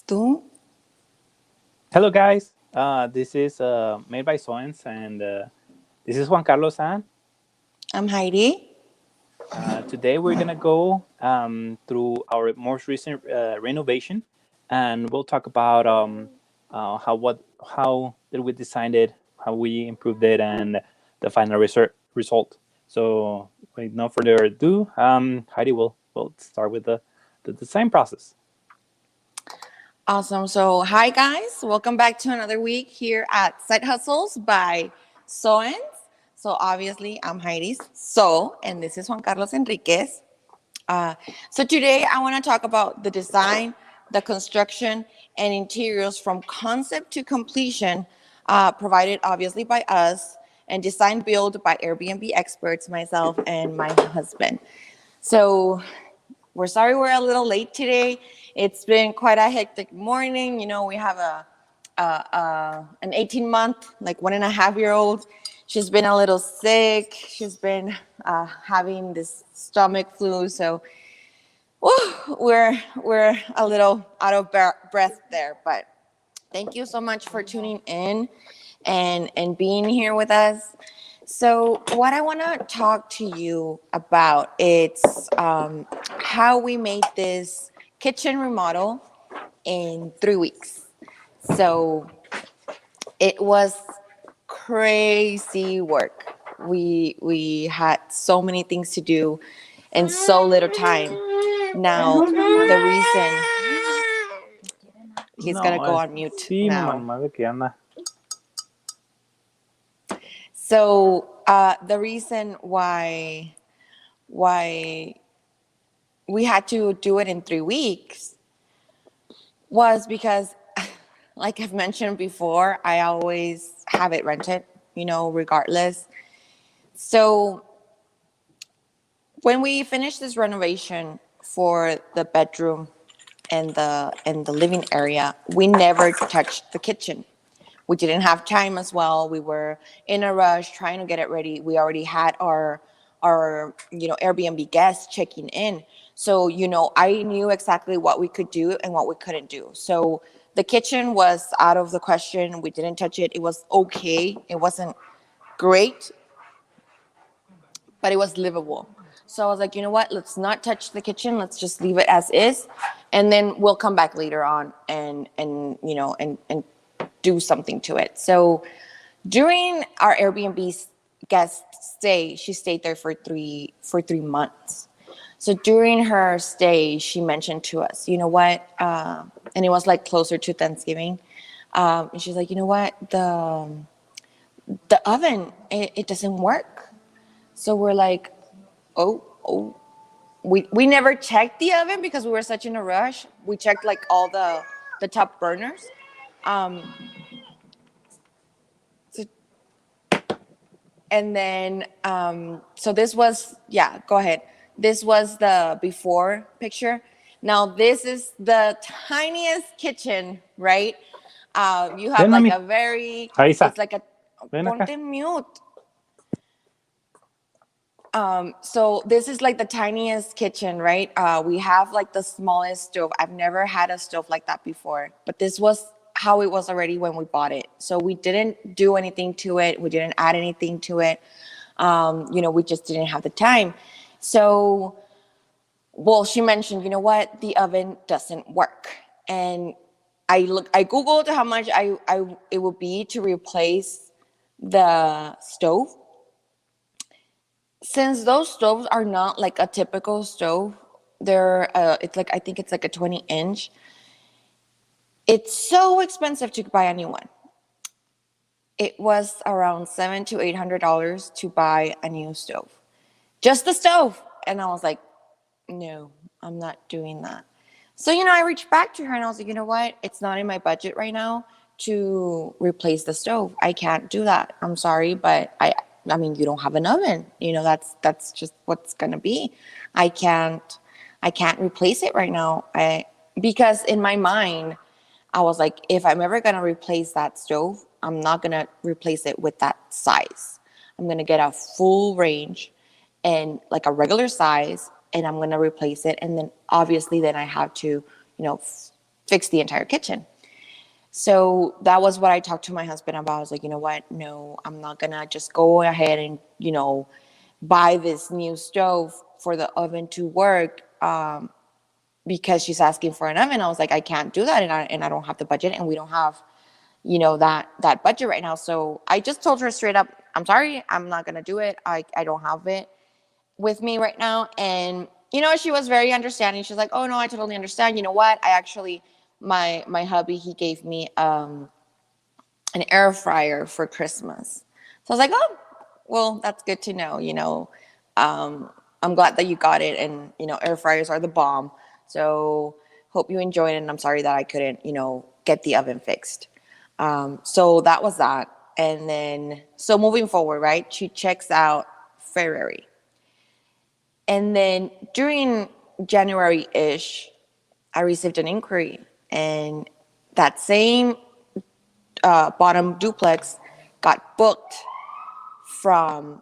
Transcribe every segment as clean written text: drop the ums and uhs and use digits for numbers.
¿Tú? Hello, guys. This is made by Soens, and this is Juan Carlos. And I'm Heidi. today we're gonna go through our most recent renovation, and we'll talk about how did we design it, how we improved it, and the final result. So, with no further ado, Heidi will start with the design process. Awesome. So, hi guys. Welcome back to another week here at Side Hustles by Soens. So, obviously, I'm Heidi's and this is Juan Carlos Enriquez. So, today I want to talk about the design, the construction, and interiors from concept to completion, provided obviously by us, and design build by Airbnb experts, myself, and my husband. So, we're sorry we're a little late today. It's been quite a hectic morning. You know, we have an 18-month, like 1.5-year-old. She's been a little sick. She's been having this stomach flu. So we're a little out of breath there. But thank you so much for tuning in and being here with us. So what I want to talk to you about it's how we made this kitchen remodel in 3 weeks. So it was crazy work. We had so many things to do in so little time. Now the reason he's gonna go on mute Sí, now. mamá, de que anda. So the reason why we had to do it in 3 weeks was because, like I've mentioned before, I always have it rented, you know, regardless. So when we finished this renovation for the bedroom and the living area, we never touched the kitchen. We didn't have time as well. We were in a rush trying to get it ready. We already had our Airbnb guests checking in. So, I knew exactly what we could do and what we couldn't do. So the kitchen was out of the question. We didn't touch it. It was okay. It wasn't great, but it was livable. So I was like, you know what? Let's not touch the kitchen. Let's just leave it as is. And then we'll come back later on and do something to it. So during our Airbnb guest stay, she stayed there for three months. So during her stay, she mentioned to us, you know what? And it was like closer to Thanksgiving. And she's like, you know what? The oven, it doesn't work. So we're like, oh. We never checked the oven because we were such in a rush. We checked like all the top burners. And then, so this was, go ahead. This was the before picture. Now this is the tiniest kitchen, right? You have like a very, it's like a, ponte mute. So this is like the tiniest kitchen, right? We have like the smallest stove. I've never had a stove like that before, but this was how it was already when we bought it. So we didn't do anything to it. We didn't add anything to it. We just didn't have the time. So, well, she mentioned, you know what, the oven doesn't work. And I Googled how much it would be to replace the stove. Since those stoves are not like a typical stove, they're it's like, I think it's like a 20-inch. It's so expensive to buy a new one. It was around $700 to $800 to buy a new stove, just the stove. And I was like, no, I'm not doing that. So, I reached back to her and I was like, you know what? It's not in my budget right now to replace the stove. I can't do that. I'm sorry, but I mean, you don't have an oven. That's just what's gonna be. I can't replace it right now. Because in my mind, I was like, if I'm ever gonna replace that stove, I'm not gonna replace it with that size. I'm gonna get a full range, and like a regular size, and I'm going to replace it. And then obviously then I have to, fix the entire kitchen. So that was what I talked to my husband about. I was like, you know what? No, I'm not going to just go ahead and, buy this new stove for the oven to work, because she's asking for an oven. I was like, I can't do that. And I don't have the budget, and we don't have, that budget right now. So I just told her straight up, I'm sorry, I'm not going to do it. I don't have it with me right now. And, she was very understanding. She's like, oh no, I totally understand. You know what? I actually, my hubby, he gave me, an air fryer for Christmas. So I was like, oh, well, that's good to know. I'm glad that you got it. And, air fryers are the bomb. So hope you enjoyed it. And I'm sorry that I couldn't, get the oven fixed. So that was that. And then, so moving forward, right? She checks out February. And then during January-ish, I received an inquiry. And that same bottom duplex got booked from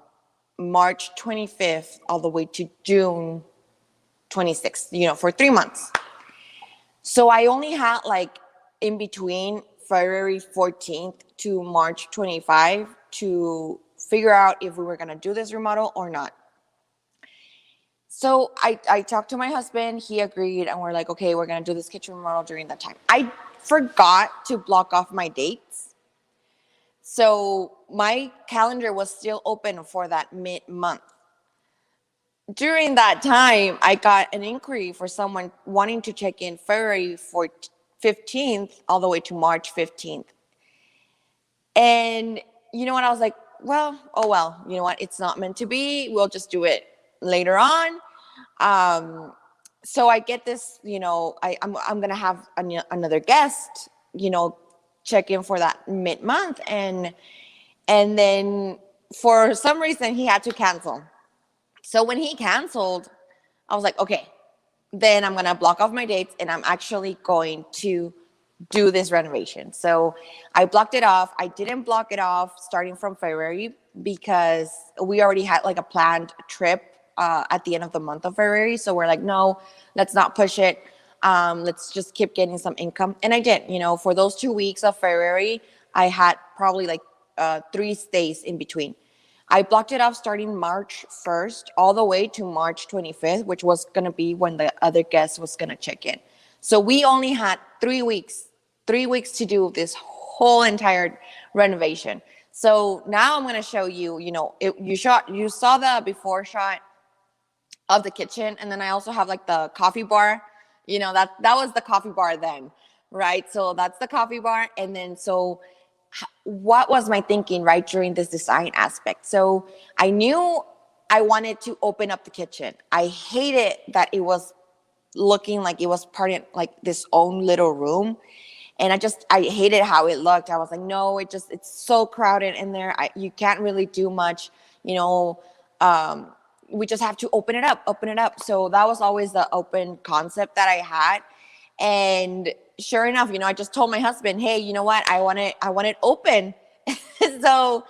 March 25th all the way to June 26th, for 3 months. So I only had like in between February 14th to March 25 to figure out if we were going to do this remodel or not. So I talked to my husband, he agreed, and we're like, okay, we're going to do this kitchen remodel during that time. I forgot to block off my dates. So my calendar was still open for that mid-month. During that time, I got an inquiry for someone wanting to check in February 15th all the way to March 15th. And you know what? I was like, well, oh well, you know what? It's not meant to be. We'll just do it later on. So I get this, I'm going to have another guest, check in for that mid-month. And then for some reason he had to cancel. So when he canceled, I was like, okay, then I'm going to block off my dates and I'm actually going to do this renovation. So I blocked it off. I didn't block it off starting from February because we already had like a planned trip at the end of the month of February. So we're like, no, let's not push it. Let's just keep getting some income. And I did, for those 2 weeks of February, I had probably like 3 stays in between. I blocked it off starting March 1st all the way to March 25th, which was going to be when the other guest was going to check in. So we only had 3 weeks to do this whole entire renovation. So now I'm going to show you, you saw the before shot of the kitchen. And then I also have like the coffee bar, that was the coffee bar then, right? So that's the coffee bar. And then, so what was my thinking, right, during this design aspect? So I knew I wanted to open up the kitchen. I hated that it was looking like it was part of like this own little room. And I hated how it looked. I was like, no, it's so crowded in there. You can't really do much, we just have to open it up. So that was always the open concept that I had. And sure enough, I just told my husband, hey, you know what? I want it open. So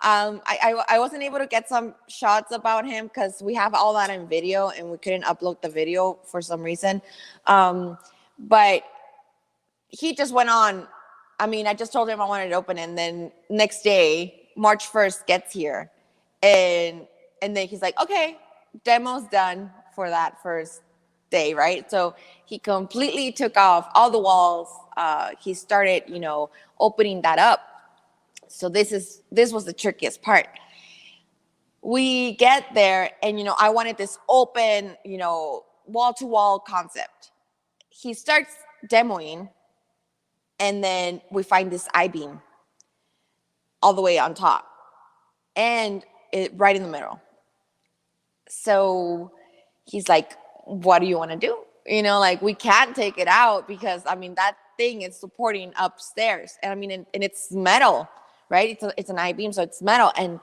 I wasn't able to get some shots about him because we have all that in video and we couldn't upload the video for some reason. But he just went on. I just told him I wanted it open. And then next day, March 1st gets here. And then he's like, okay, demo's done for that first day, right? So he completely took off all the walls. He started, opening that up. So this was the trickiest part. We get there and, I wanted this open, wall-to-wall concept. He starts demoing and then we find this I-beam all the way on top and right in the middle. So he's like, what do you want to do? We can't take it out because, that thing is supporting upstairs. And and it's metal, right? It's an I-beam, so it's metal. And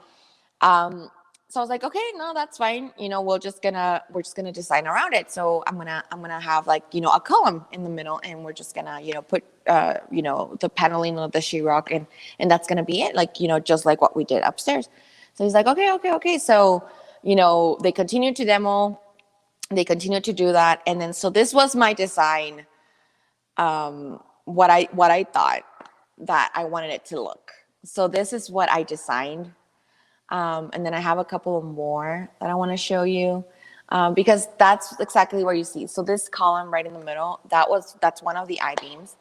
so I was like, okay, no, that's fine. We're just gonna design around it. So I'm gonna have like, a column in the middle and we're just gonna, put, the paneling of the sheetrock and that's gonna be it. Like, just like what we did upstairs. So he's like, okay. So they continued to demo, they continued to do that. And then, so this was my design, what I thought that I wanted it to look. So this is what I designed. And then I have a couple of more that I want to show you, because that's exactly where you see. So this column right in the middle, that's one of the I-beams.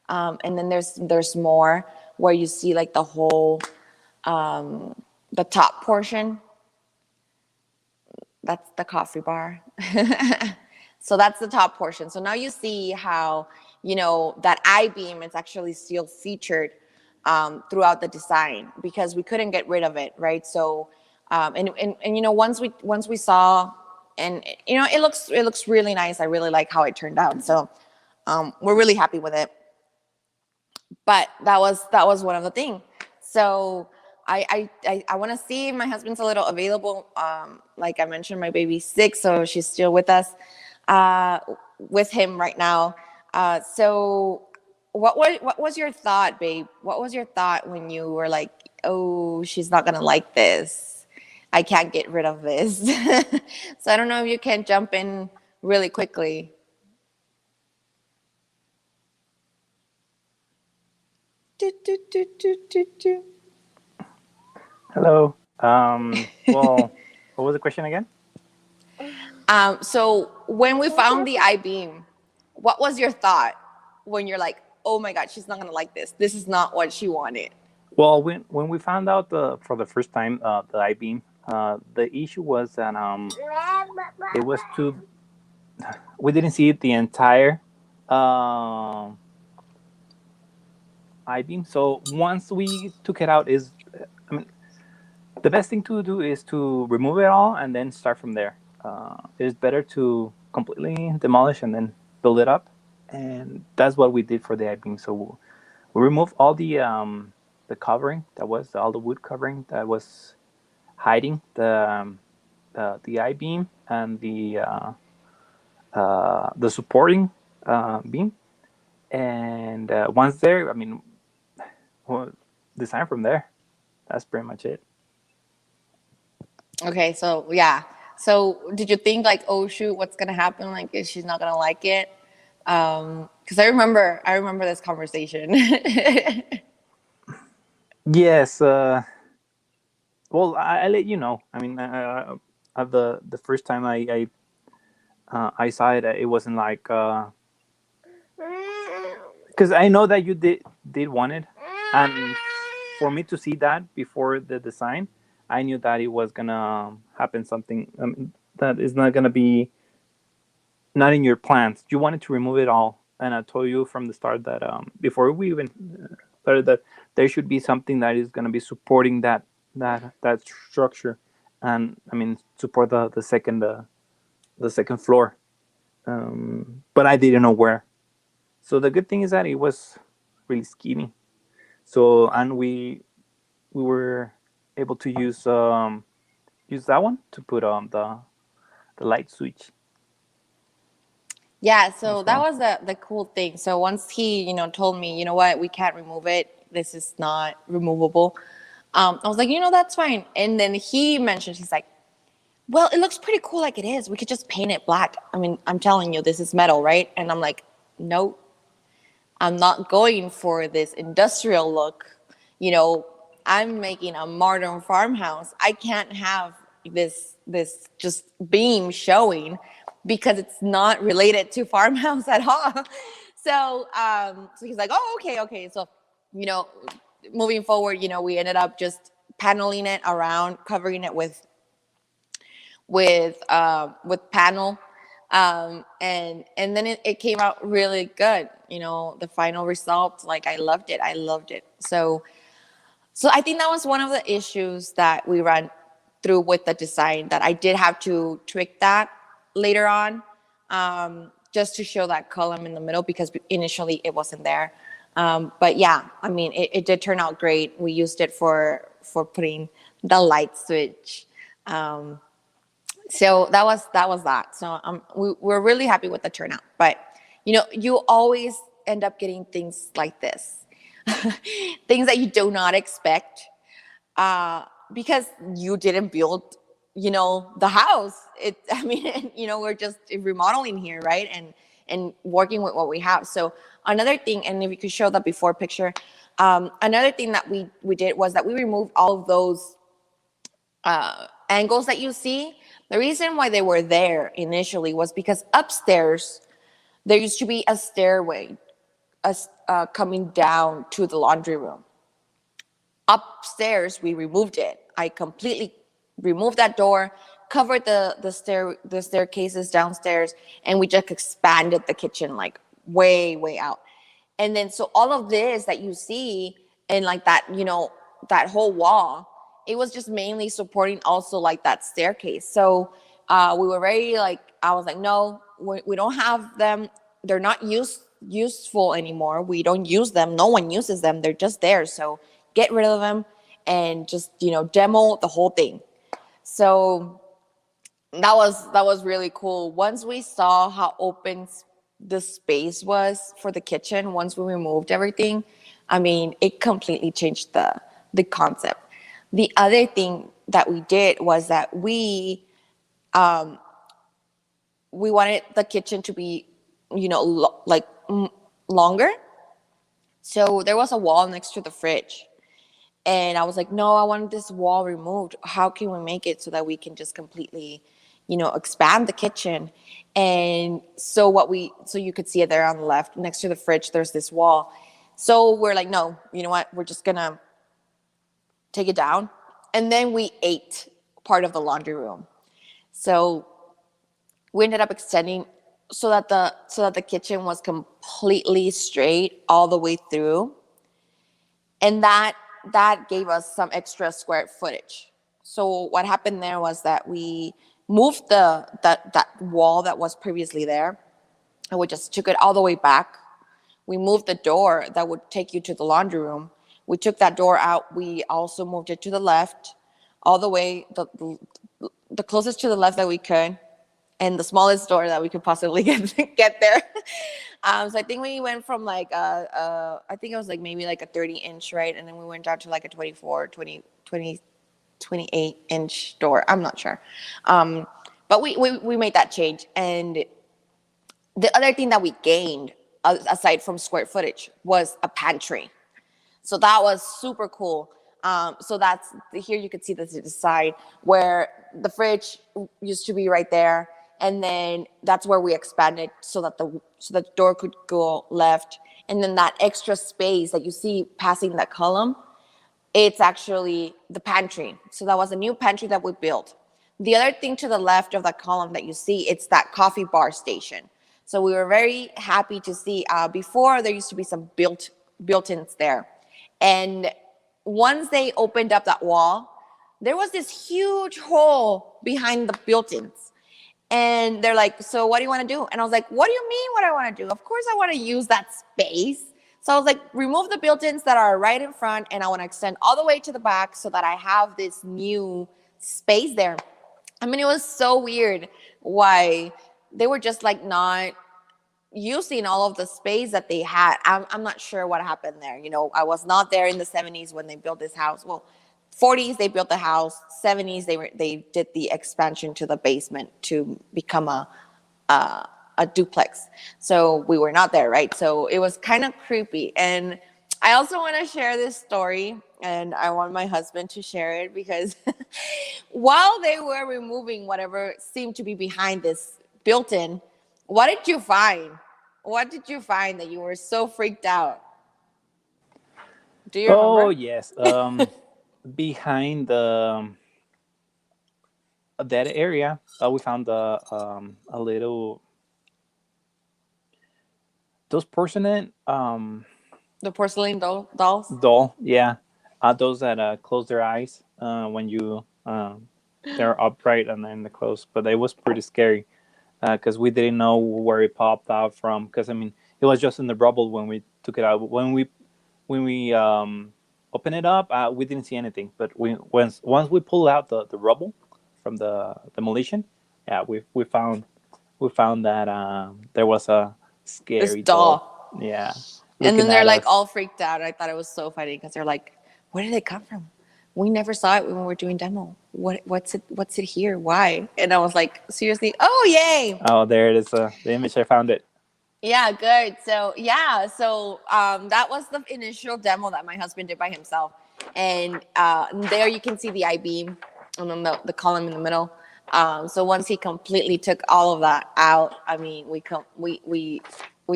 And then there's more where you see like the whole, the top portion. That's the coffee bar. So that's the top portion. So now you see how, that I-beam is actually still featured throughout the design, because we couldn't get rid of it, right? So, and once we saw, and it looks really nice. I really like how it turned out. So, we're really happy with it. But that was one of the things. So I want to see if my husband's a little available. Like I mentioned, my baby's sick, so she's still with us, with him right now. So what was your thought, babe? What was your thought when you were like, oh, she's not gonna like this. I can't get rid of this. So I don't know if you can jump in really quickly. Hello. Well, what was the question again? So when we found the I-beam, what was your thought when you're like, oh my God, she's not gonna like this. This is not what she wanted. Well, when we found out for the first time the I-beam, the issue was that it was too. We didn't see the entire I-beam. So once we took it out, the best thing to do is to remove it all and then start from there. It's better to completely demolish and then build it up, and that's what we did for the I-beam. So we removed all the covering, that was all the wood covering that was hiding the I-beam and the supporting beam. And once there, we'll design from there. That's pretty much it. Okay, so yeah. So did you think like, oh shoot, what's gonna happen? Like, if she's not gonna like it? Because I remember this conversation. Yes. Well, I let you know. At the first time I saw it, it wasn't like because I know that you did want it, and for me to see that before the design, I knew that it was gonna happen something that is not gonna be not in your plans. You wanted to remove it all, and I told you from the start that before we even started that there should be something that is gonna be supporting that structure, and support the second floor. But I didn't know where. So the good thing is that it was really skinny. So, and we were able to use that one to put on the light switch. Yeah, so that was the cool thing. So once he, told me, you know what, we can't remove it. This is not removable. I was like, that's fine. And then he mentioned, he's like, well, it looks pretty cool like it is. We could just paint it black. I'm telling you, this is metal, right? And I'm like, no, I'm not going for this industrial look. I'm making a modern farmhouse. I can't have this just beam showing, because it's not related to farmhouse at all. So he's like, oh, okay. So, moving forward, we ended up just paneling it around, covering it with panel, and then it came out really good. The final result, like, I loved it. So I think that was one of the issues that we ran through with the design, that I did have to tweak that later on, just to show that column in the middle, because initially it wasn't there. But yeah, it did turn out great. We used it for putting the light switch. So that was that. So we're really happy with the turnout. But you always end up getting things like this, things that you do not expect, because you didn't build the house. I mean, we're just remodeling here, right? And working with what we have. So another thing, and if you could show that before picture, another thing that we did was that we removed all of those angles that you see. The reason why they were there initially was because upstairs there used to be a stairway coming down to the laundry room. Upstairs, we removed it. I completely removed that door, covered the staircases downstairs, and we just expanded the kitchen like way out. And then so all of this that you see and like that, that whole wall, it was just mainly supporting also like that staircase. So we were very like, I was like, no, we don't have them. They're not useful anymore. We don't use them. No one uses them. They're just there. So get rid of them and just, demo the whole thing. So that was really cool. Once we saw how open the space was for the kitchen, once we removed everything, I mean, it completely changed the concept. The other thing that we did was that we wanted the kitchen to be, longer. So there was a wall next to the fridge. And I was like, no, I want this wall removed. How can we make it so that we can just completely, expand the kitchen? And so you could see it there on the left, next to the fridge, there's this wall. So we're like, no, you know what? We're just going to take it down. And then we ate part of the laundry room. So we ended up extending so that the kitchen was completely straight all the way through. And that gave us some extra square footage. So what happened there was that we moved that wall that was previously there, and we just took it all the way back. We moved the door that would take you to the laundry room. We took that door out. We also moved it to the left, all the way, the closest to the left that we could, and the smallest door that we could possibly get there. So I think we went from like I think it was like maybe like a 30-inch, right? And then we went down to like a 28-inch door. I'm not sure. But we made that change. And the other thing that we gained, aside from square footage, was a pantry. So that was super cool. So that's here you could see the side where the fridge used to be right there. And then that's where we expanded so that the door could go left. And then that extra space that you see passing that column, it's actually the pantry. So that was a new pantry that we built. The other thing to the left of that column that you see, it's that coffee bar station. So we were very happy to see, before there used to be some built-ins there. And once they opened up that wall, there was this huge hole behind the built-ins. And they're like, so what do you want to do? And I was like, what do you mean what I want to do? Of course I want to use that space. So I was like, remove the built-ins that are right in front, and I want to extend all the way to the back so that I have this new space there. I mean, it was so weird why they were just like not using all of the space that they had. I'm not sure what happened there. I was not there in the 70s when they built this house. Well, 40s they built the house. 70s they did the expansion to the basement to become a duplex. So we were not there, right? So it was kind of creepy. And I also want to share this story, and I want my husband to share it, because while they were removing whatever seemed to be behind this built-in, what did you find? What did you find that you were so freaked out? Do you remember? Oh yes. Behind that area, we found a little those porcelain The porcelain dolls? doll. Yeah, those that close their eyes when you they're upright and then they close. But it was pretty scary because we didn't know where it popped out from. Because I mean, it was just in the rubble when we took it out. When we opened it up, we didn't see anything. But once we pulled out the rubble from the demolition, yeah, we found that there was a scary This doll. Yeah. And then they're like us. all freaked out. I thought it was so funny because they're like, where did they come from? we never saw it when we were doing demo. What's it here? Why? And I was like, seriously, oh yay. Oh, there it is. The image. I found it. Yeah, good. So yeah, so that was the initial demo that my husband did by himself, and there you can see the I beam and then the column in the middle. So once he completely took all of that out, I mean, we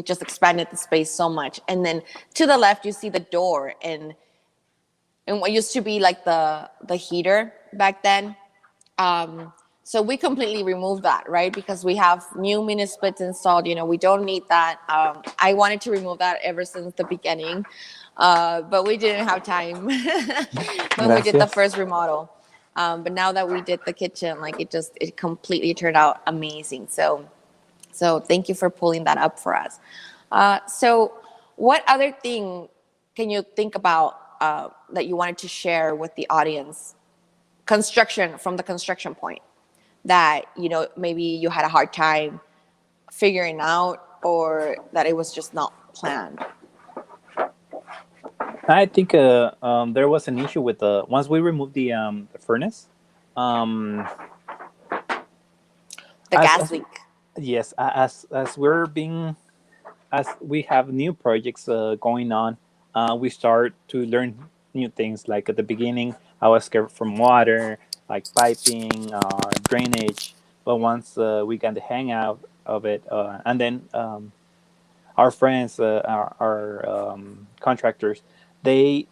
just expanded the space so much. And then to the left, you see the door and what used to be like the heater back then. So we completely removed that, right? Because we have new mini splits installed. We don't need that. I wanted to remove that ever since the beginning, but we didn't have time when we did the Gracias. first remodel. But now that we did the kitchen, like it completely turned out amazing. So thank you for pulling that up for us. So what other thing can you think about that you wanted to share with the audience? From the construction point that maybe you had a hard time figuring out, or that it was just not planned. I think there was an issue with the once we removed the furnace. Um, The gas as leak. yes, as we're being as we have new projects going on, we start to learn new things. Like at the beginning, I was scared from water, like piping or drainage. But once we got the hang out of it, and then our friends, our contractors, they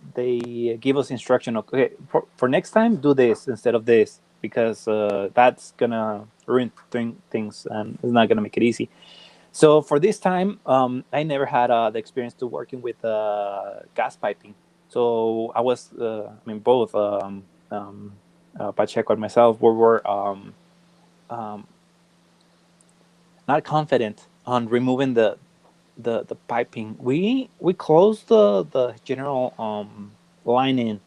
give us instruction. Okay, for next time, do this instead of this because that's gonna ruin things and it's not gonna make it easy. So for this time, I never had the experience to working with gas piping. So I was, both Pacheco and myself, we were um, not confident on removing the piping. We closed the general line in,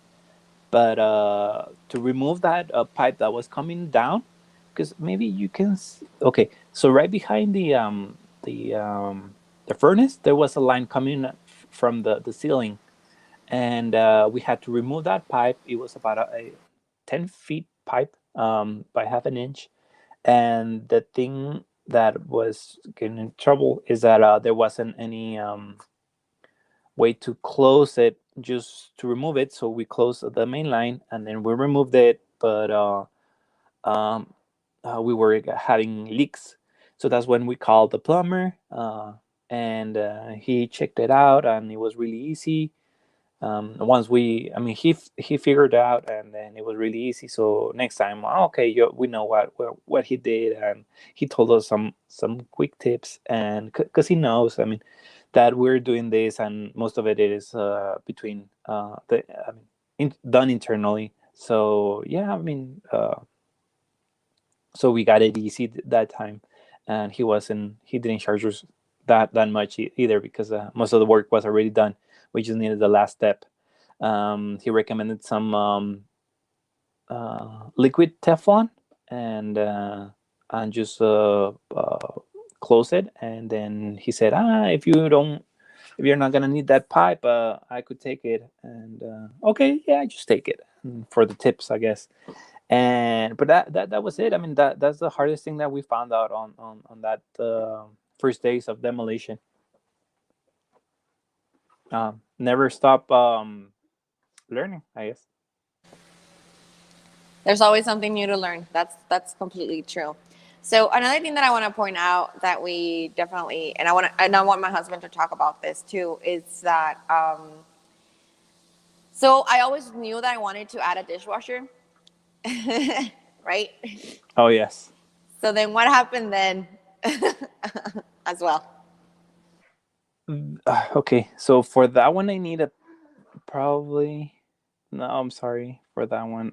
but to remove that pipe that was coming down, because maybe you can. Okay, so right behind the furnace, there was a line coming from the ceiling, and we had to remove that pipe. It was about a 10 feet pipe by half an inch, and the thing that was getting in trouble is that there wasn't any way to close it just to remove it. So we closed the main line and then we removed it, but um, we were having leaks. So that's when we called the plumber, and he checked it out, and it was really easy. Once he figured it out, and then it was really easy. So next time, okay, we know what he did, and he told us some quick tips, and because he knows, that we're doing this, and most of it is between done internally. So yeah, so we got it easy that time, and he didn't charge us that much either because most of the work was already done. We just needed the last step. He recommended some liquid Teflon, and just close it. And then he said, if you're not gonna need that pipe, I could take it. And okay, yeah, just take it for the tips, I guess. And but that was it. That's the hardest thing that we found out on that first days of demolition. Never stop learning, I guess. There's always something new to learn. That's completely true. So another thing that I want to point out that we definitely, and I want my husband to talk about this too, is that so I always knew that I wanted to add a dishwasher, right? Oh yes. So then what happened then as well? Okay, so for that one, I need a probably. No, I'm sorry for that one.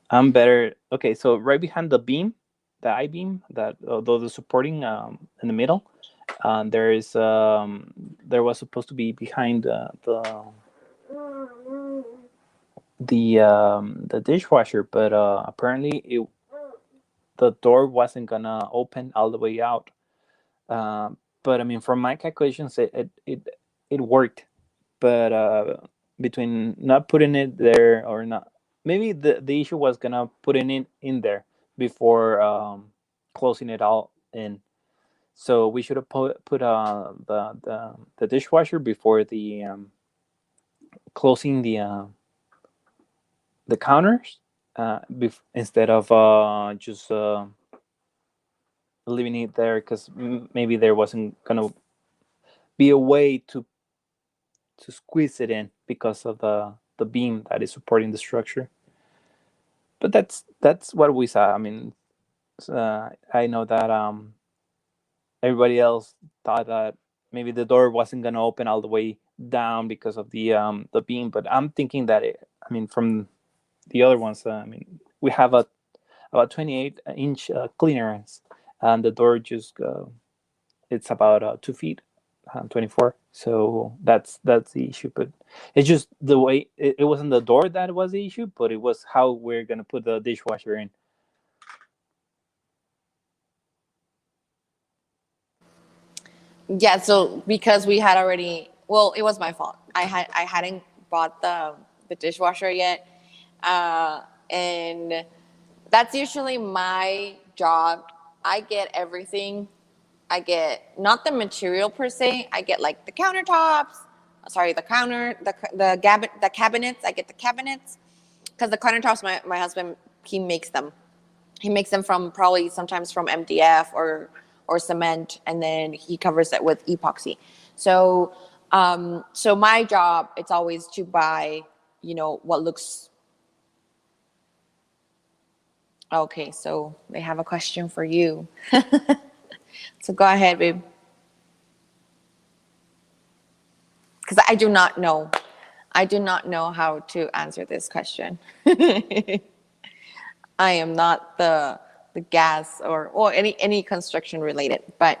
I'm better. Okay, so right behind the beam, the I beam, that the supporting in the middle, there was supposed to be behind the dishwasher, but apparently the door wasn't gonna open all the way out. But from my calculations, it worked, but between not putting it there or not. Maybe the issue was gonna putting it in there before closing it all in. So we should have put the dishwasher before the closing the counters, instead of just leaving it there, because maybe there wasn't gonna be a way to squeeze it in because of the beam that is supporting the structure. But that's what we saw. I mean, I know that everybody else thought that maybe the door wasn't gonna open all the way down because of the beam. But I'm thinking that I mean, from the other ones, I mean, we have a about 28-inch clearance, and the door just it's about 2 feet, 24. So that's the issue. But it's just the way it wasn't the door that was the issue, but it was how we're gonna put the dishwasher in. Yeah, so because we had already, well, it was my fault. I hadn't bought the dishwasher yet, and that's usually my job. I get everything. I get not the material per se. I get like the countertops. Sorry, the counter, the cabinets. I get the cabinets because the countertops. My husband, he makes them. He makes them from probably sometimes from MDF or cement, and then he covers it with epoxy. So so my job, it's always to buy, what looks. Okay, so they have a question for you. So go ahead, babe. Because I do not know. I do not know how to answer this question. I am not the gas or any construction related. But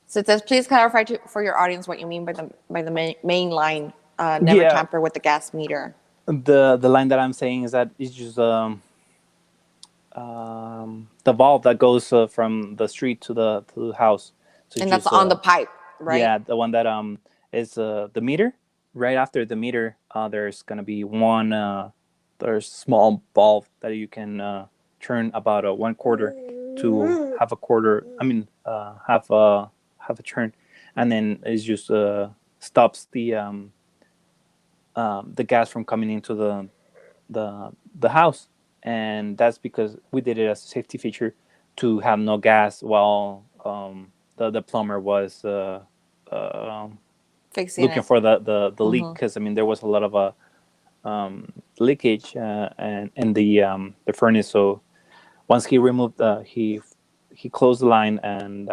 so it says, please clarify for your audience what you mean by the main line. Never Yeah, tamper with the gas meter. the line that I'm saying is that it's just the valve that goes from the street to the house. So it's And that's just on the pipe, right? yeah, the one that is the meter. Right after the meter, there's gonna be one there's small valve that you can turn about a 1/4 to have a quarter. I mean, have a turn, and then it just stops the gas from coming into the house. And that's because we did it as a safety feature to have no gas while the plumber was uh, Fixing looking it. for the leak, because I mean there was a lot of leakage and in the furnace. So once he removed he closed the line, and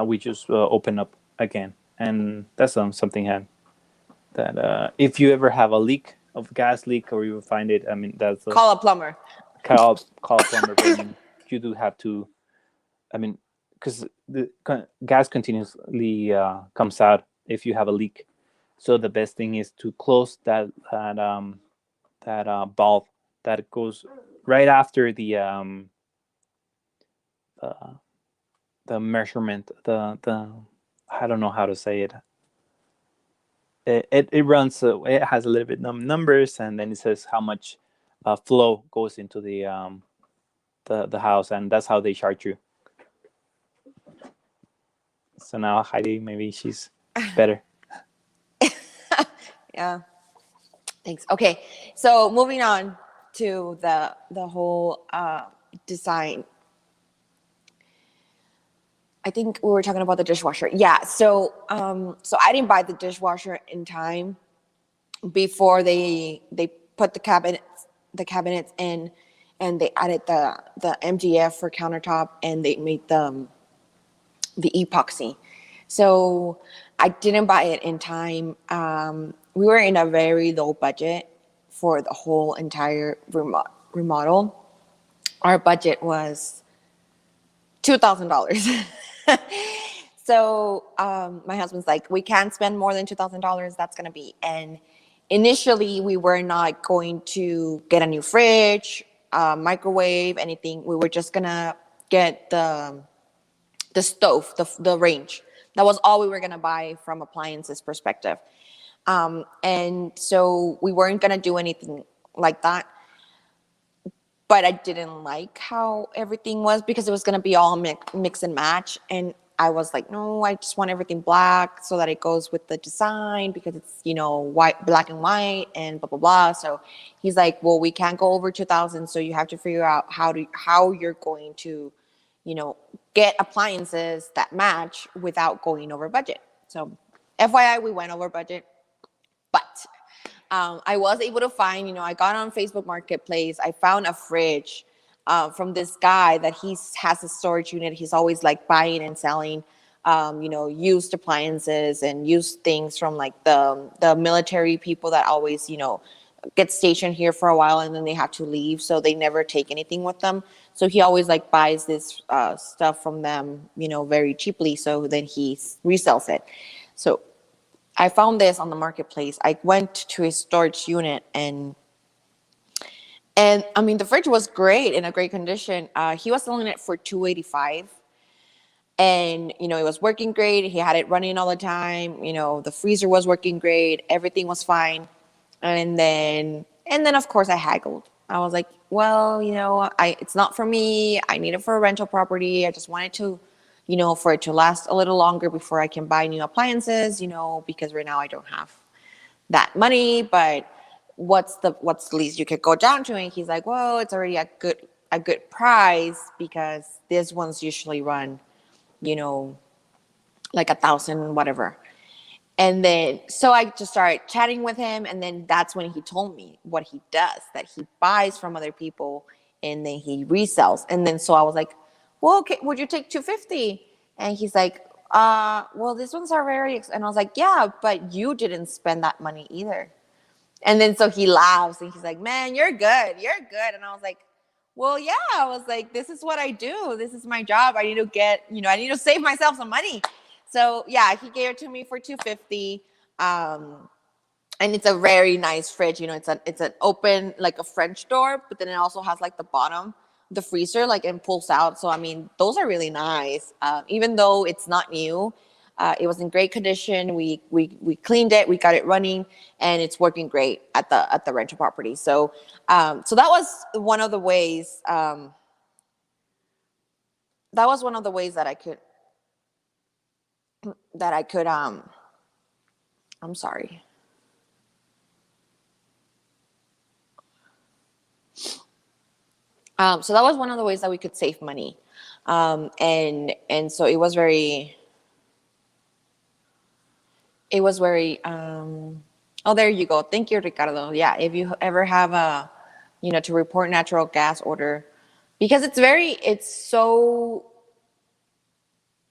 we just open up again. And that's something that if you ever have a leak of gas leak, or you find it, I mean that's Call a plumber. call a plumber. But I mean, you do have to, I mean, because the gas continuously comes out if you have a leak. So the best thing is to close that valve that goes right after uh, the measurement. The I don't know how to say it. It runs. It has a little bit numbers, and then it says how much flow goes into the house, and that's how they charge you. So now Heidi, maybe she's better. Yeah. Thanks. Okay. So moving on to the whole design. I think we were talking about the dishwasher. Yeah. So I didn't buy the dishwasher in time before they put the cabinets in, and they added the MDF for countertop, and they made the epoxy. So I didn't buy it in time. We were in a very low budget for the whole entire remodel. Our budget was $2,000. So my husband's like, we can't spend more than $2,000. That's gonna be. And initially, we were not going to get a new fridge, microwave, anything. We were just gonna get the stove, the range, That was all we were going to buy from appliances perspective. And so we weren't going to do anything like that. But I didn't like how everything was because it was going to be all mix and match. And I was like, no, I just want everything black so that it goes with the design because it's, white, black and white and blah, blah, blah. So he's like, well, we can't go over 2000. So you have to figure out how you're going to, get appliances that match without going over budget. So FYI, we went over budget, but I was able to find, I got on Facebook Marketplace. I found a fridge from this guy that has a storage unit. He's always like buying and selling, used appliances and used things from like the military people that always, get stationed here for a while and then they have to leave. So they never take anything with them. So he always like buys this stuff from them, very cheaply. So then he resells it. So I found this on the marketplace. I went to his storage unit and I mean, the fridge was great, in a great condition. He was selling it for $285, and it was working great. He had it running all the time. The freezer was working great. Everything was fine. And then of course I haggled. I was like, well, it's not for me. I need it for a rental property. I just wanted to, for it to last a little longer before I can buy new appliances, because right now I don't have that money. But what's the least you could go down to? And he's like, well, it's already a good price because these ones usually run, like 1,000, whatever. And then, so I just started chatting with him. And then that's when he told me what he does, that he buys from other people and then he resells. And then, so I was like, well, okay, would you take 250? And he's like, well, these ones are very, and I was like, yeah, but you didn't spend that money either. And then, so he laughs and he's like, man, you're good. You're good. And I was like, well, yeah, I was like, this is what I do. This is my job. I need to get, I need to save myself some money. So yeah, he gave it to me for $250, and it's a very nice fridge. It's an open, like a French door, but then it also has like the bottom, the freezer, like, and pulls out. So I mean, those are really nice. Even though it's not new, it was in great condition. We cleaned it, we got it running, and it's working great at the rental property. So so that was one of the ways. That was one of the ways that I could. I'm sorry. So that was one of the ways that we could save money. And so it was very, oh, there you go. Thank you, Ricardo. Yeah. If you ever have to report natural gas order, because it's so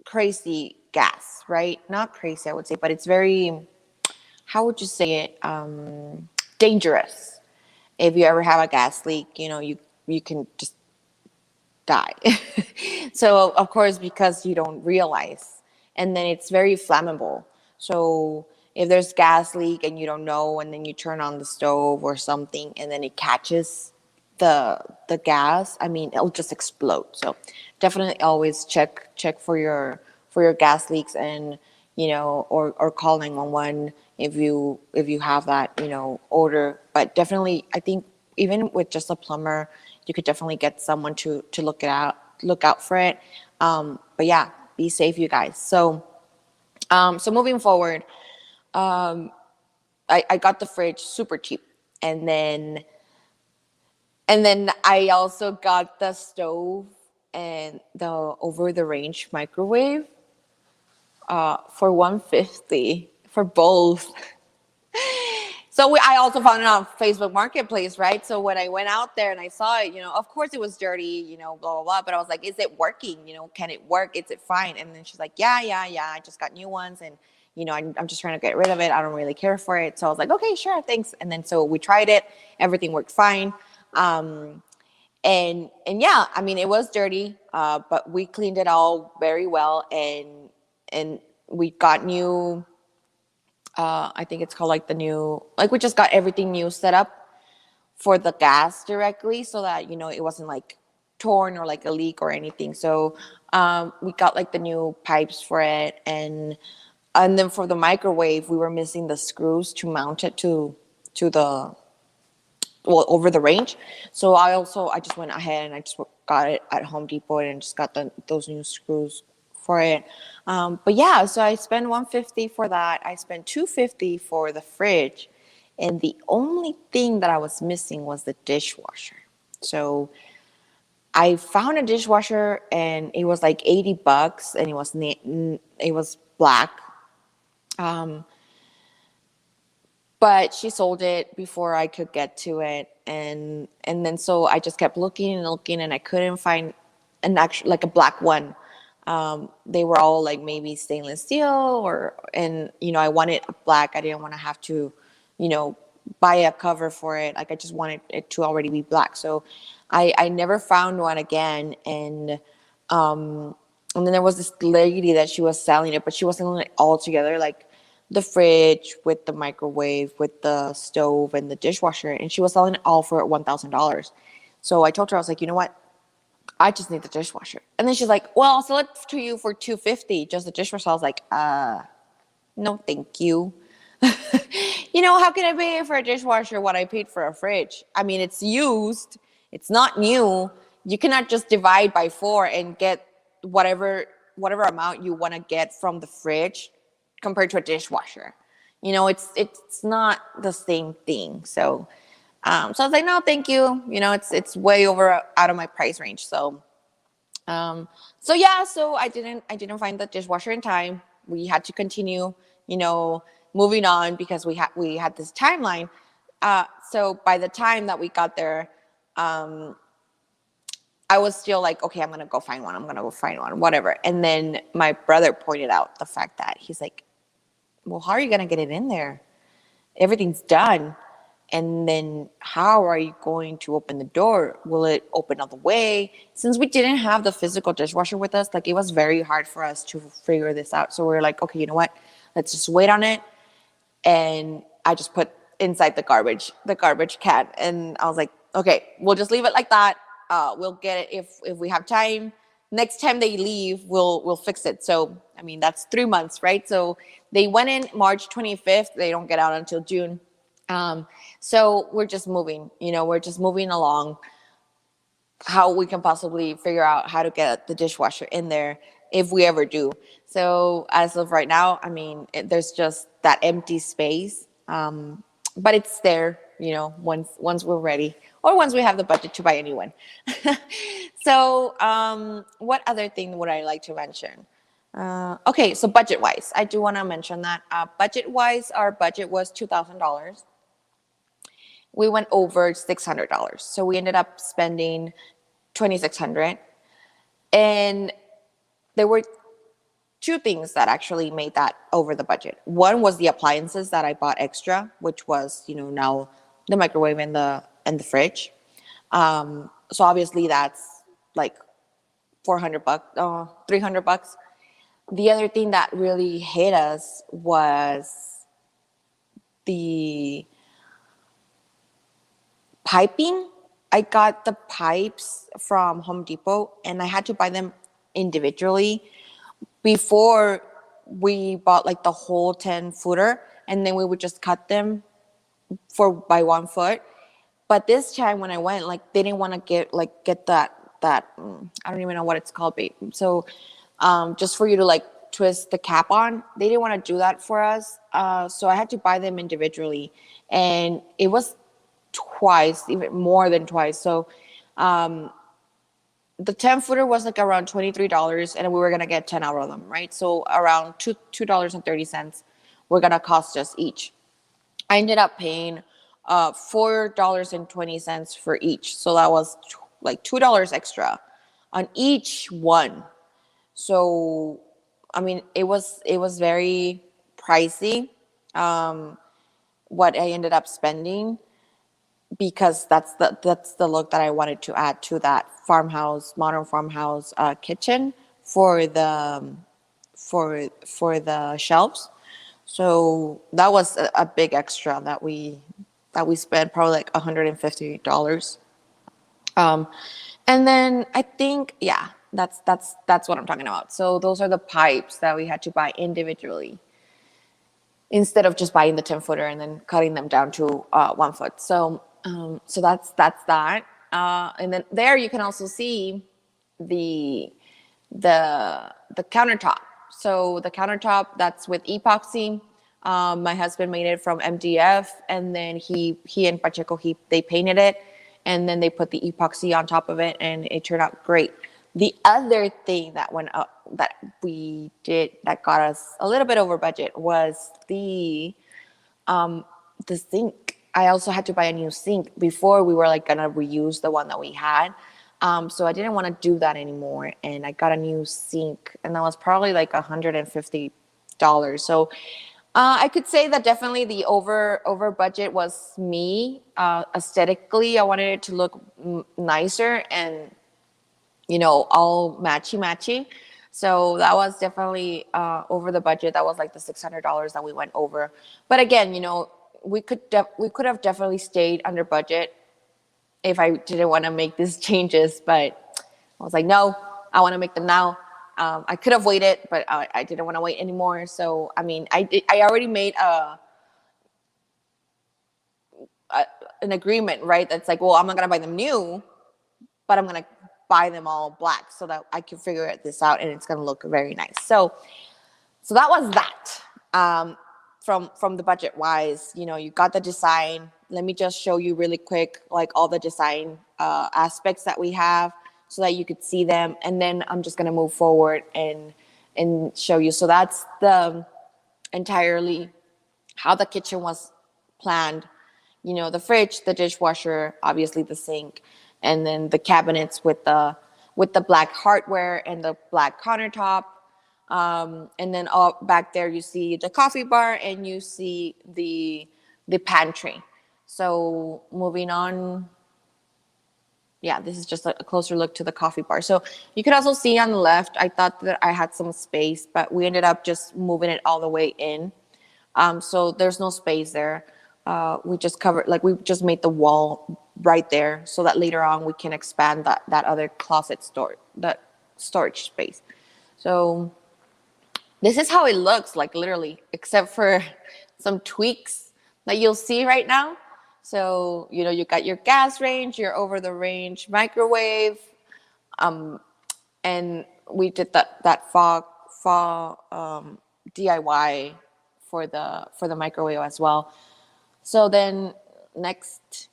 crazy gas, right? Not crazy, I would say, but it's very, how would you say it? Dangerous. If you ever have a gas leak, you can just die. So of course, because you don't realize, and then it's very flammable. So if there's gas leak and you don't know, and then you turn on the stove or something, and then it catches the gas, I mean, it'll just explode. So definitely always check for your gas leaks, and or call 911 if you have that order. But definitely, I think even with just a plumber, you could definitely get someone to look out for it. But yeah, be safe, you guys. So so moving forward, I got the fridge super cheap, and then I also got the stove and the over the range microwave for $150 for both. So I also found it on Facebook Marketplace, right? So when I went out there and I saw it, of course it was dirty, blah, blah, blah. But I was like, is it working? Can it work? Is it fine? And then she's like, yeah. I just got new ones. And, I'm just trying to get rid of it. I don't really care for it. So I was like, okay, sure, thanks. And then so we tried it. Everything worked fine. And yeah, I mean, it was dirty, but we cleaned it all very well. And we got new, I think it's called like the new, like we just got everything new set up for the gas directly, so that, it wasn't like torn or like a leak or anything. So we got like the new pipes for it, and then for the microwave, we were missing the screws to mount it to the over the range. So I just went ahead and I just got it at Home Depot and just got those new screws for it. But yeah, so I spent 150 for that. I spent 250 for the fridge, and the only thing that I was missing was the dishwasher. So I found a dishwasher and it was like $80, and it was black. Um, but she sold it before I could get to it, and then so I just kept looking and looking, and I couldn't find an actual like a black one. They were all like maybe stainless steel, and I wanted a black. I didn't want to have to, you know, buy a cover for it. Like I just wanted it to already be black. So I never found one again, and then there was this lady that she was selling it, but she was selling it all together, like the fridge with the microwave, with the stove and the dishwasher, and she was selling it all for $1,000. So I told her, I was like, you know what? I just need the dishwasher. And then she's like, well, I'll sell it to you for $250, just the dishwasher. I was like, no, thank you. How can I pay for a dishwasher what I paid for a fridge? I mean, it's used, it's not new. You cannot just divide by 4 and get whatever amount you want to get from the fridge compared to a dishwasher. It's not the same thing. So I was like, no, thank you. It's way over out of my price range. So so I didn't find the dishwasher in time. We had to continue, moving on because we had this timeline. So by the time that we got there, I was still like, okay, I'm gonna go find one, whatever. And then my brother pointed out the fact that he's like, well, how are you gonna get it in there? Everything's done. And then how are you going to open the door? Will it open all the way? Since we didn't have the physical dishwasher with us, like it was very hard for us to figure this out. So we were like, okay, you know what? Let's just wait on it. And I just put inside the garbage can. And I was like, okay, we'll just leave it like that. We'll get it if we have time. Next time they leave, we'll fix it. So, I mean, that's 3 months, right? So they went in March 25th. They don't get out until June. So we're just moving, we're just moving along how we can possibly figure out how to get the dishwasher in there if we ever do. So as of right now, I mean, there's just that empty space. But it's there, once we're ready or once we have the budget to buy a new one. So, what other thing would I like to mention? Okay, so budget-wise, I do want to mention that budget-wise, our budget was $2,000. We went over $600. So we ended up spending $2,600. And there were 2 things that actually made that over the budget. One was the appliances that I bought extra, which was, now the microwave and the fridge. So obviously that's like $400, $300. The other thing that really hit us was the piping. I got the pipes from Home Depot and I had to buy them individually. Before we bought like the whole 10 footer, and then we would just cut them by 1 foot. But this time when I went, like they didn't want to get that I don't even know what it's called, babe. So just for you to like twist the cap on, they didn't want to do that for us. So I had to buy them individually, and it was twice, even more than twice. So the 10 footer was like around $23, and we were gonna get 10 out of them, right? So around $2.30 were gonna cost us each. I ended up paying $4.20 for each, so that was like $2 extra on each one. So I mean, it was very pricey, what I ended up spending, because that's the look that I wanted to add to that modern farmhouse kitchen for the shelves. So that was a big extra that we spent, probably like $150. And And then I think, yeah, that's what I'm talking about. So those are the pipes that we had to buy individually instead of just buying the 10-footer and then cutting them down to 1 foot. So that's that. And then there you can also see the the countertop. So the countertop that's with epoxy. My husband made it from MDF, and then he and Pacheco they painted it, and then they put the epoxy on top of it, and it turned out great. The other thing that went up that we did that got us a little bit over budget was the sink. I also had to buy a new sink. Before we were like gonna reuse the one that we had. So I didn't want to do that anymore, and I got a new sink, and that was probably like $150. So I could say that definitely the over budget was me. Aesthetically, I wanted it to look nicer and all matchy. So that was definitely over the budget. That was like the $600 that we went over. But again, we could have definitely stayed under budget if I didn't want to make these changes. But I was like, no, I want to make them now. I could have waited, but I didn't want to wait anymore. So I mean, I already made an agreement, right? That's like, well, I'm not gonna buy them new, but I'm gonna buy them all black so that I can figure this out and it's gonna look very nice. So that was that. From the budget wise, you got the design. Let me just show you really quick, like all the design aspects that we have so that you could see them. And then I'm just gonna move forward and show you. So that's the entirely how the kitchen was planned. The fridge, the dishwasher, obviously the sink, and then the cabinets with the black hardware and the black countertop. And then back there you see the coffee bar and you see the pantry. So moving on, yeah, this is just a closer look to the coffee bar. So you could also see on the left, I thought that I had some space, but we ended up just moving it all the way in. So there's no space there. We just we just made the wall right there so that later on we can expand that other closet that storage space. So this is how it looks like, literally, except for some tweaks that you'll see right now. So, you got your gas range, your over the range microwave, and we did that faux DIY for the microwave as well. So then next.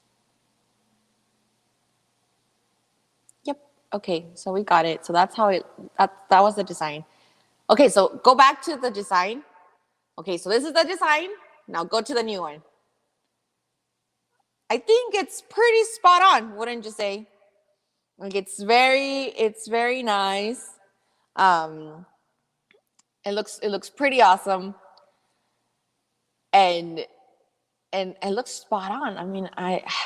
Yep. Okay. So we got it. So that's how that was the design. Okay. So go back to the design. Okay. So this is the design. Now go to the new one. I think it's pretty spot on, wouldn't you say? Like it's very nice. It looks pretty awesome. And it looks spot on. I mean,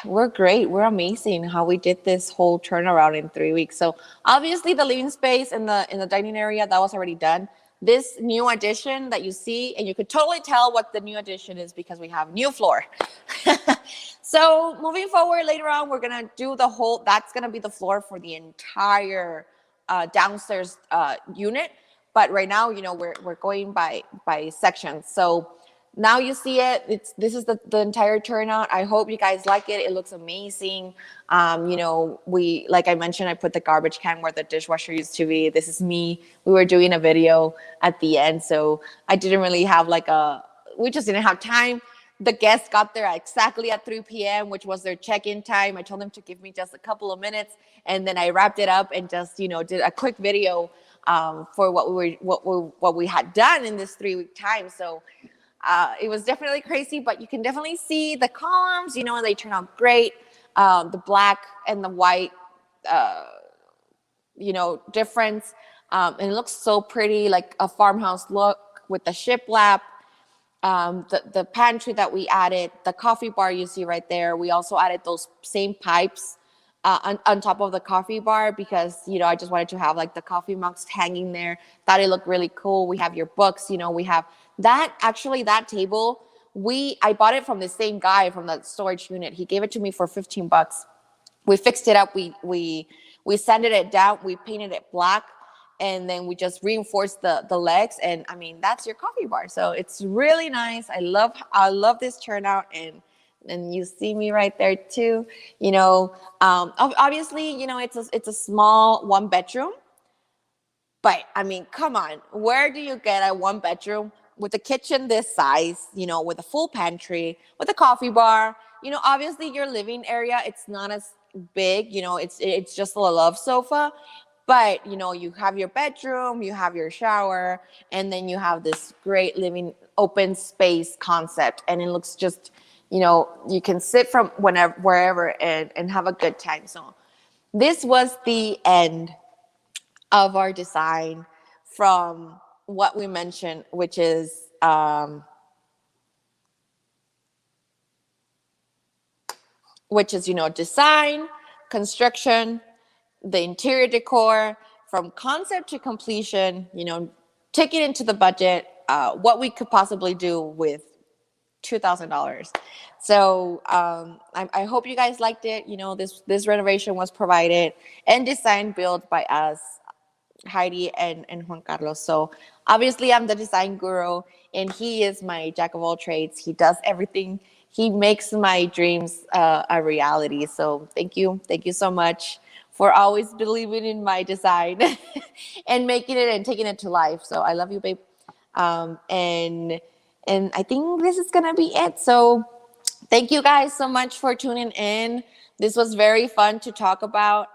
we're great. We're amazing how we did this whole turnaround in 3 weeks. So obviously the living space in the dining area, that was already done. This new addition that you see, and you could totally tell what the new addition is because we have new floor. So moving forward later on, we're going to do that's going to be the floor for the entire downstairs unit. But right now, we're going by sections. So now you see it. This is the entire turnout. I hope you guys like it. It looks amazing. We, like I mentioned, I put the garbage can where the dishwasher used to be. This is me. We were doing a video at the end, so I didn't really have we just didn't have time. The guests got there exactly at 3 p.m., which was their check-in time. I told them to give me just a couple of minutes, and then I wrapped it up and just did a quick video for what we had done in this 3-week time. So it was definitely crazy, but you can definitely see the columns, they turn out great. The black and the white, difference. And it looks so pretty, like a farmhouse look with the shiplap. The pantry that we added, the coffee bar you see right there. We also added those same pipes on top of the coffee bar because, I just wanted to have the coffee mugs hanging there. Thought it looked really cool. We have your books, we have that table. I bought it from the same guy from the storage unit. He gave it to me for $15. we fixed it up. We sanded it down. We painted it black, and then we just reinforced the legs. And I mean, that's your coffee bar. So it's really nice. I love this turnout, and you see me right there too. Obviously, it's a small 1 bedroom. But I mean, come on, where do you get a 1 bedroom with a kitchen this size, with a full pantry, with a coffee bar? Obviously your living area, it's not as big, it's just a love sofa. But you have your bedroom, you have your shower, and then you have this great living open space concept. And it looks just, you can sit from wherever and have a good time. So this was the end of our design from what we mentioned, which is design, construction, the interior decor, from concept to completion, take it into the budget, what we could possibly do with $2,000. So I hope you guys liked it. This renovation was provided and designed, built by us, Heidi and Juan Carlos. So obviously I'm the design guru, and he is my jack of all trades. He does everything. He makes my dreams a reality. So thank you so much for always believing in my design and making it and taking it to life. So I love you, babe. And I think this is gonna be it. So thank you guys so much for tuning in. This was very fun to talk about.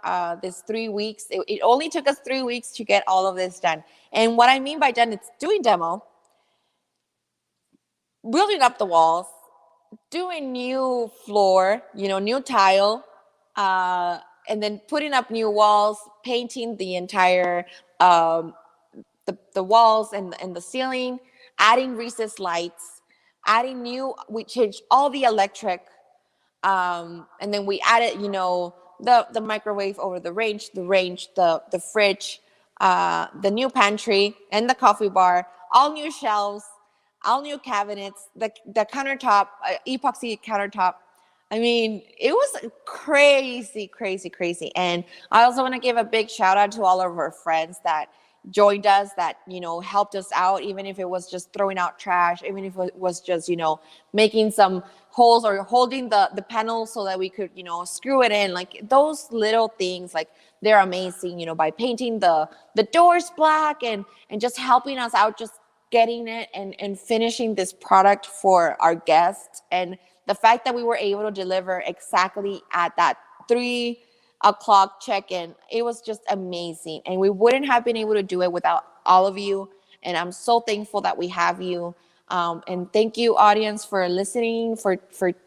This 3 weeks. It only took us 3 weeks to get all of this done. And what I mean by done, it's doing demo, building up the walls, doing new floor, new tile, and then putting up new walls, painting the entire the walls and the ceiling, adding recessed lights, we changed all the electric. And then we added, the microwave over the range, the fridge, the new pantry and the coffee bar, all new shelves, all new cabinets, the countertop, epoxy countertop. I mean, it was crazy, crazy, crazy. And I also want to give a big shout out to all of our friends that joined us, that helped us out, even if it was just throwing out trash, even if it was just making some holes or holding the panel so that we could screw it in. Like those little things, like they're amazing, by painting the doors black and just helping us out, just getting it and finishing this product for our guests. And the fact that we were able to deliver exactly at that 3 o'clock check-in, it was just amazing. And we wouldn't have been able to do it without all of you. And I'm so thankful that we have you. And thank you, audience, for listening, for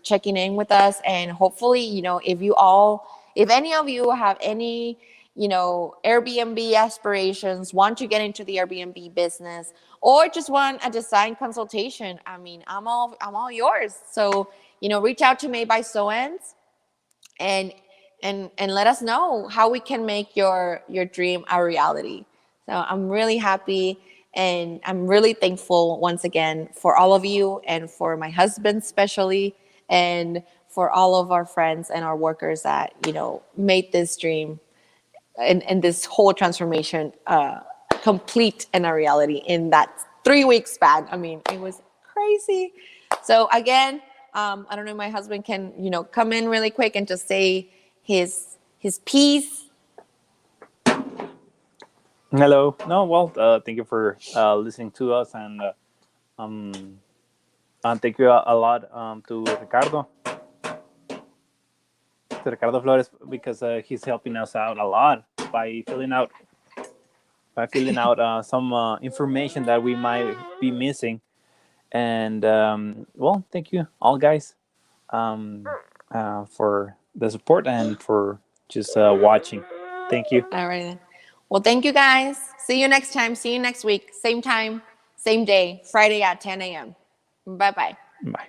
checking in with us. And hopefully, if any of you have any, Airbnb aspirations, want to get into the Airbnb business, or just want a design consultation, I mean, I'm all yours. So, reach out to me by Soens and let us know how we can make your dream a reality. So I'm really happy, and I'm really thankful once again for all of you, and for my husband especially, and for all of our friends and our workers that made this dream and this whole transformation complete and a reality in that 3 week span. I mean, it was crazy. So again, I don't know if my husband can come in really quick and just say his piece. Hello. No, well, thank you for listening to us, and thank you a lot to Ricardo Flores, because he's helping us out a lot by filling out some information that we might be missing. And well, thank you all, guys, for the support and for just watching. Thank you. All right then. Well, thank you guys. See you next time. See you next week. Same time, same day, Friday at 10 a.m. Bye-bye. Bye.